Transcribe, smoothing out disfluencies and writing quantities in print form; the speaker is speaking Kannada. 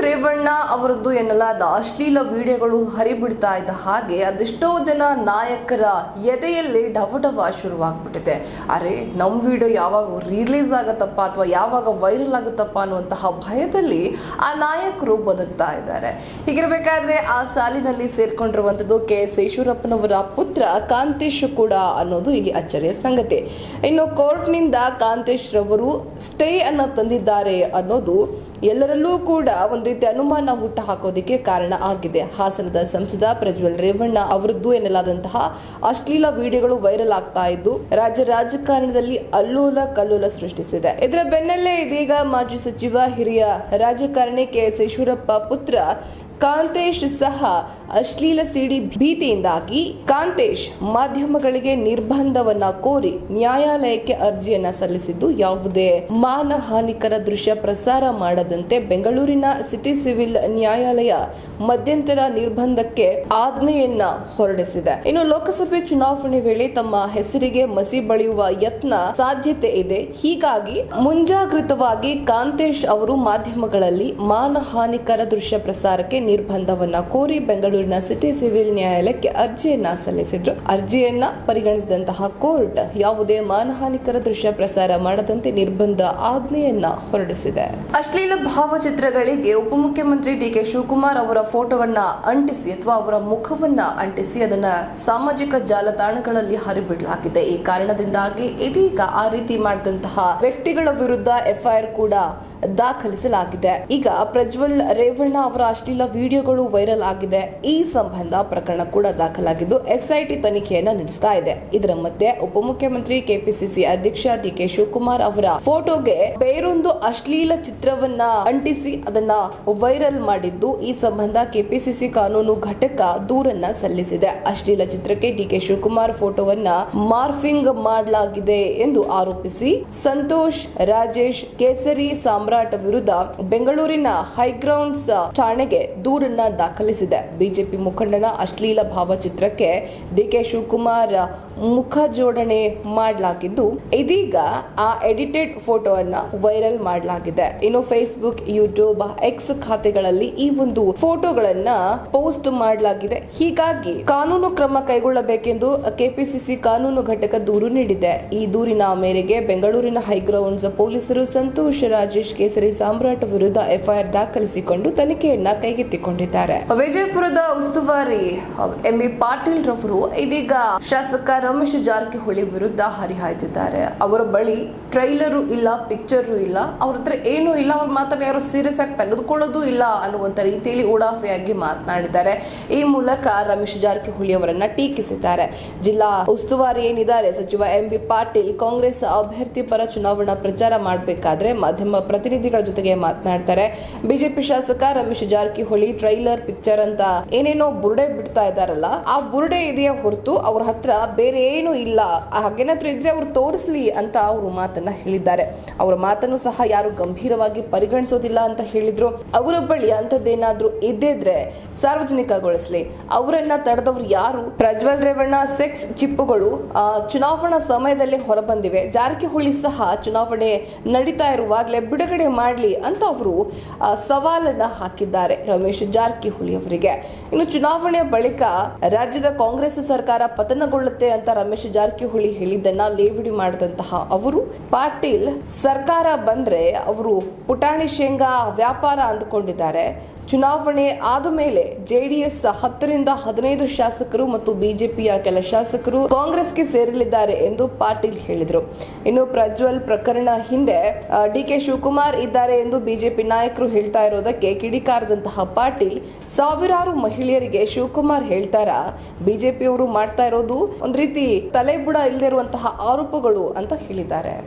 ರೇವಣ್ಣ ಅವರದ್ದು ಎನ್ನಲಾದ ಅಶ್ಲೀಲ ವಿಡಿಯೋಗಳು ಹರಿಬಿಡ್ತಾ ಇದ್ದ ಹಾಗೆ ಅದೆಷ್ಟೋ ಜನ ನಾಯಕರ ಎದೆಯಲ್ಲಿ ಡವಡವ ಶುರುವಾಗ್ಬಿಟ್ಟಿದೆ. ಅರೆ ನಮ್ಮ ವಿಡಿಯೋ ಯಾವಾಗ ರಿಲೀಸ್ ಆಗತ್ತಪ್ಪ ಅಥವಾ ಯಾವಾಗ ವೈರಲ್ ಆಗುತ್ತಪ್ಪ ಅನ್ನುವಂತಹ ಭಯದಲ್ಲಿ ಆ ನಾಯಕರು ಬದುಕ್ತಾ ಇದ್ದಾರೆ. ಹೀಗಿರಬೇಕಾದ್ರೆ ಆ ಸಾಲಿನಲ್ಲಿ ಸೇರ್ಕೊಂಡಿರುವಂತದ್ದು KS ಈಶ್ವರಪ್ಪನವರ ಪುತ್ರ ಕಾಂತೇಶ್ ಕೂಡ ಅನ್ನೋದು ಇಲ್ಲಿ ಅಚ್ಚರಿಯ ಸಂಗತಿ. ಇನ್ನು ಕೋರ್ಟ್ನಿಂದ ಕಾಂತೇಶ್ ರವರು ಸ್ಟೇ ಅನ್ನ ತಂದಿದ್ದಾರೆ ಅನ್ನೋದು ಎಲ್ಲರಲ್ಲೂ ಕೂಡ ಒಂದು ರೀತಿ ಅನುಮಾನ ಹುಟ್ಟು ಹಾಕೋದಿಕ್ಕೆ ಕಾರಣ ಆಗಿದೆ. ಹಾಸನದ ಸಂಸದ ಪ್ರಜ್ವಲ್ ರೇವಣ್ಣ ಅವರದ್ದು ಎನ್ನಲಾದಂತಹ ಅಶ್ಲೀಲ ವಿಡಿಯೋಗಳು ವೈರಲ್ ಆಗ್ತಾ ಇದ್ದು ರಾಜ್ಯ ರಾಜಕಾರಣದಲ್ಲಿ ಅಲ್ಲೋಲ ಕಲ್ಲೋಲ ಸೃಷ್ಟಿಸಿದೆ. ಇದರ ಬೆನ್ನಲ್ಲೇ ಇದೀಗ ಮಾಜಿ ಸಚಿವ ಹಿರಿಯ ರಾಜಕಾರಣಿ KS ಈಶ್ವರಪ್ಪ ಪುತ್ರ ಕಾಂತೇಶ್ ಸಹ ಅಶ್ಲೀಲ ಸಿಡಿ ಭೀತಿಯಿಂದಾಗಿ ಕಾಂತೇಶ್ ಮಾಧ್ಯಮಗಳಿಗೆ ನಿರ್ಬಂಧವನ್ನ ಕೋರಿ ನ್ಯಾಯಾಲಯಕ್ಕೆ ಅರ್ಜಿಯನ್ನ ಸಲ್ಲಿಸಿದ್ದು ಯಾವುದೇ ಮಾನಹಾನಿಕರ ದೃಶ್ಯ ಪ್ರಸಾರ ಮಾಡದಂತೆ ಬೆಂಗಳೂರಿನ ಸಿಟಿ ಸಿವಿಲ್ ನ್ಯಾಯಾಲಯ ಮಧ್ಯಂತರ ನಿರ್ಬಂಧಕ್ಕೆ ಆಜ್ಞೆಯನ್ನ ಹೊರಡಿಸಿದೆ. ಇನ್ನು ಲೋಕಸಭೆ ಚುನಾವಣೆ ವೇಳೆ ತಮ್ಮ ಹೆಸರಿಗೆ ಮಸಿ ಬಳಿಯುವ ಯತ್ನ ಸಾಧ್ಯತೆ ಇದೆ. ಹೀಗಾಗಿ ಮುಂಜಾಗೃತವಾಗಿ ಕಾಂತೇಶ್ ಅವರು ಮಾಧ್ಯಮಗಳಲ್ಲಿ ಮಾನಹಾನಿಕರ ದೃಶ್ಯ ಪ್ರಸಾರಕ್ಕೆ ನಿರ್ಬಂಧವನ್ನ ಕೋರಿ ಬೆಂಗಳೂರಿನ ಸಿಟಿ ಸಿವಿಲ್ ನ್ಯಾಯಾಲಯಕ್ಕೆ ಅರ್ಜಿಯನ್ನ ಸಲ್ಲಿಸಿದ್ರು. ಅರ್ಜಿಯನ್ನ ಪರಿಗಣಿಸಿದಂತಹ ಕೋರ್ಟ್ ಯಾವುದೇ ಮಾನಹಾನಿಕರ ದೃಶ್ಯ ಪ್ರಸಾರ ಮಾಡದಂತೆ ನಿರ್ಬಂಧ ಆಜ್ಞೆಯನ್ನ ಹೊರಡಿಸಿದೆ. ಅಶ್ಲೀಲ ಭಾವಚಿತ್ರಗಳಿಗೆ ಉಪಮುಖ್ಯಮಂತ್ರಿ DK ಶಿವಕುಮಾರ್ ಅವರ ಫೋಟೋವನ್ನ ಅಂಟಿಸಿ ಅಥವಾ ಅವರ ಮುಖವನ್ನ ಅಂಟಿಸಿ ಅದನ್ನ ಸಾಮಾಜಿಕ ಜಾಲತಾಣಗಳಲ್ಲಿ ಹರಿಬಿಡಲಾಗಿದೆ. ಈ ಕಾರಣದಿಂದಾಗಿ ಇದೀಗ ಆ ರೀತಿ ಮಾಡಿದಂತಹ ವ್ಯಕ್ತಿಗಳ ವಿರುದ್ಧ FIR ಕೂಡ ದಾಖಲಿಸಲಾಗಿದೆ. ಈಗ ಪ್ರಜ್ವಲ್ ರೇವಣ್ಣ ಅವರ ಅಶ್ಲೀಲ ವಿಡಿಯೋಗಳು ವೈರಲ್ ಆಗಿದೆ. ಈ ಸಂಬಂಧ ಪ್ರಕರಣ ಕೂಡ ದಾಖಲಾಗಿದ್ದು SIT ತನಿಖೆಯನ್ನ ನಡೆಸ್ತಾ ಇದೆ. ಇದರ ಮಧ್ಯೆ ಉಪಮುಖ್ಯಮಂತ್ರಿ KPCC ಅಧ್ಯಕ್ಷ DK ಶಿವಕುಮಾರ್ ಅವರ ಫೋಟೋಗೆ ಬೇರೊಂದು ಅಶ್ಲೀಲ ಚಿತ್ರವನ್ನ ಅಂಟಿಸಿ ಅದನ್ನ ವೈರಲ್ ಮಾಡಿದ್ದು ಈ ಸಂಬಂಧ KPCC ಕಾನೂನು ಘಟಕ ದೂರನ್ನ ಸಲ್ಲಿಸಿದೆ. ಅಶ್ಲೀಲ ಚಿತ್ರಕ್ಕೆ DK ಶಿವಕುಮಾರ್ ಫೋಟೋವನ್ನ ಮಾರ್ಫಿಂಗ್ ಮಾಡಲಾಗಿದೆ ಎಂದು ಆರೋಪಿಸಿ ಸಂತೋಷ್ ರಾಜೇಶ್ ಕೇಸರಿ ಸಾಮ್ರಾಟ್ ವಿರುದ್ಧ ಬೆಂಗಳೂರಿನ ಹೈಗ್ರೌಂಡ್ಸ್ ಠಾಣೆಗೆ ದೂರನ್ನ ದಾಖಲಿಸಿದೆ. ಬಿಜೆಪಿ ಮುಖಂಡನ ಅಶ್ಲೀಲ ಭಾವಚಿತ್ರಕ್ಕೆ DK ಶಿವಕುಮಾರ್ ಮುಖ ಜೋಡಣೆ ಮಾಡಲಾಗಿದ್ದು ಇದೀಗ ಆ ಎಡಿಟೆಡ್ ಫೋಟೋವನ್ನ ವೈರಲ್ ಮಾಡಲಾಗಿದೆ. ಇನ್ನು ಫೇಸ್ಬುಕ್, ಯೂಟ್ಯೂಬ್, X ಖಾತೆಗಳಲ್ಲಿ ಈ ಒಂದು ಫೋಟೋಗಳನ್ನ ಪೋಸ್ಟ್ ಮಾಡಲಾಗಿದೆ. ಹೀಗಾಗಿ ಕಾನೂನು ಕ್ರಮ ಕೈಗೊಳ್ಳಬೇಕೆಂದು KPCC ಕಾನೂನು ಘಟಕ ದೂರು ನೀಡಿದೆ. ಈ ದೂರಿನ ಮೇರೆಗೆ ಬೆಂಗಳೂರಿನ ಹೈಗ್ರೌಂಡ್ಸ್ ಪೊಲೀಸರು ಸಂತೋಷ್ ರಾಜೇಶ್ ಕೇಸರಿ ಸಾಮ್ರಾಟ್ ವಿರುದ್ಧ FIR ದಾಖಲಿಸಿಕೊಂಡು ತನಿಖೆಯನ್ನ ಕೈಗೆತ್ತಿಕೊಂಡಿದ್ದಾರೆ. ವಿಜಯಪುರದ ಉಸ್ತುವಾರಿ MB ಪಾಟೀಲ್ ರವರು ಇದೀಗ ಶಾಸಕ ರಮೇಶ್ ಜಾರಕಿಹೊಳಿ ವಿರುದ್ಧ ಹರಿಹಾಯ್ದಿದ್ದಾರೆ. ಅವರ ಬಳಿ ಟ್ರೈಲರು ಇಲ್ಲ, ಪಿಕ್ಚರು ಇಲ್ಲ, ಅವ್ರ ಹತ್ರ ಏನೂ ಇಲ್ಲ, ಅವ್ರ ಮಾತನ್ನ ಯಾರು ಸೀರಿಯಸ್ ಆಗಿ ತೆಗೆದುಕೊಳ್ಳೋದು ಇಲ್ಲ ಅನ್ನುವಂತ ರೀತಿಯಲ್ಲಿ ಉಡಾಫೆಯಾಗಿ ಮಾತನಾಡಿದ್ದಾರೆ. ಈ ಮೂಲಕ ರಮೇಶ್ ಜಾರಕಿಹೊಳಿ ಅವರನ್ನ ಟೀಕಿಸಿದ್ದಾರೆ. ಜಿಲ್ಲಾ ಉಸ್ತುವಾರಿ ಏನಿದ್ದಾರೆ ಸಚಿವ MB ಪಾಟೀಲ್ ಕಾಂಗ್ರೆಸ್ ಅಭ್ಯರ್ಥಿ ಪರ ಚುನಾವಣಾ ಪ್ರಚಾರ ಮಾಡಬೇಕಾದ್ರೆ ಮಾಧ್ಯಮ ಪ್ರತಿನಿಧಿಗಳ ಜೊತೆಗೆ ಮಾತನಾಡ್ತಾರೆ. ಬಿಜೆಪಿ ಶಾಸಕ ರಮೇಶ್ ಜಾರಕಿಹೊಳಿ ಟ್ರೈಲರ್, ಪಿಕ್ಚರ್ ಅಂತ ಏನೇನೋ ಬುರುಡೆ ಬಿಡ್ತಾ ಇದ್ದಾರಲ್ಲ, ಆ ಬುರುಡೆ ಇದೆಯಾ ಹೊರತು ಅವ್ರ ಹತ್ರ ಬೇರೆ ಏನು ಇಲ್ಲ, ಹಾಗೇನಾದ್ರೂ ಇದ್ರೆ ಅವ್ರು ತೋರಿಸ್ಲಿ ಅಂತ ಅವರು ಮಾತನ್ನ ಹೇಳಿದ್ದಾರೆ. ಅವರ ಮಾತನ್ನು ಸಹ ಯಾರು ಗಂಭೀರವಾಗಿ ಪರಿಗಣಿಸೋದಿಲ್ಲ ಅಂತ ಹೇಳಿದ್ರು. ಅವರ ಬಳಿ ಅಂತದ್ದೇನಾದ್ರೂ ಇದ್ದಿದ್ರೆ ಸಾರ್ವಜನಿಕಗೊಳಿಸ್ಲಿ. ಅವರನ್ನ ತಡೆದವರು ಯಾರು? ಪ್ರಜ್ವಲ್ ರೇವಣ್ಣ ಸೆಕ್ಸ್ ಚಿಪ್ಪುಗಳು ಚುನಾವಣಾ ಸಮಯದಲ್ಲಿ ಹೊರಬಂದಿವೆ. ಜಾರಕಿಹೊಳಿ ಸಹ ಚುನಾವಣೆ ನಡೀತಾ ಇರುವಾಗಲೇ ಬಿಡುಗಡೆ ಮಾಡಲಿ ಅಂತ ಅವರು ಸವಾಲನ್ನ ಹಾಕಿದ್ದಾರೆ ರಮೇಶ್ ಜಾರಕಿಹೊಳಿ ಅವರಿಗೆ. ಇನ್ನು ಚುನಾವಣೆಯ ಬಳಿಕ ರಾಜ್ಯದ ಕಾಂಗ್ರೆಸ್ ಸರ್ಕಾರ ಪತನಗೊಳ್ಳುತ್ತೆ ಅಂತ ರಮೇಶ್ ಜಾರಕಿಹೊಳಿ ಹೇಳಿದ್ದನ್ನ ಲೇವಡಿ ಮಾಡಿದಂತಹ ಅವರು ಪಾಟೀಲ್ ಸರ್ಕಾರ ಬಂದ್ರೆ ಅವರು ಪುಟಾಣಿ ಶೇಂಗಾ ವ್ಯಾಪಾರ ಅಂದುಕೊಂಡಿದ್ದಾರೆ. ಚುನಾವಣೆ ಆದ ಮೇಲೆ JDS 10 ರಿಂದ 15 ಶಾಸಕರು ಮತ್ತು ಬಿಜೆಪಿಯ ಕೆಲ ಶಾಸಕರು ಕಾಂಗ್ರೆಸ್ಗೆ ಸೇರಲಿದ್ದಾರೆ ಎಂದು ಪಾಟೀಲ್ ಹೇಳಿದರು. ಇನ್ನು ಪ್ರಜ್ವಲ್ ಪ್ರಕರಣ ಹಿಂದೆ DK ಶಿವಕುಮಾರ್ ಇದ್ದಾರೆ ಎಂದು ಬಿಜೆಪಿ ನಾಯಕರು ಹೇಳ್ತಾ ಇರೋದಕ್ಕೆ ಕಿಡಿಕಾರದಂತಹ ಪಾಟೀಲ್ ಸಾವಿರಾರು ಮಹಿಳೆಯರಿಗೆ ಶಿವಕುಮಾರ್ ಹೇಳ್ತಾರ, ಬಿಜೆಪಿಯವರು ಮಾಡ್ತಾ ಇರೋದು ಒಂದ್ ರೀತಿ ತಲೆಬುಡ ಇಲ್ಲದೆ ಇರುವಂತಹ ಆರೋಪಗಳು ಅಂತ ಹೇಳಿದ್ದಾರೆ.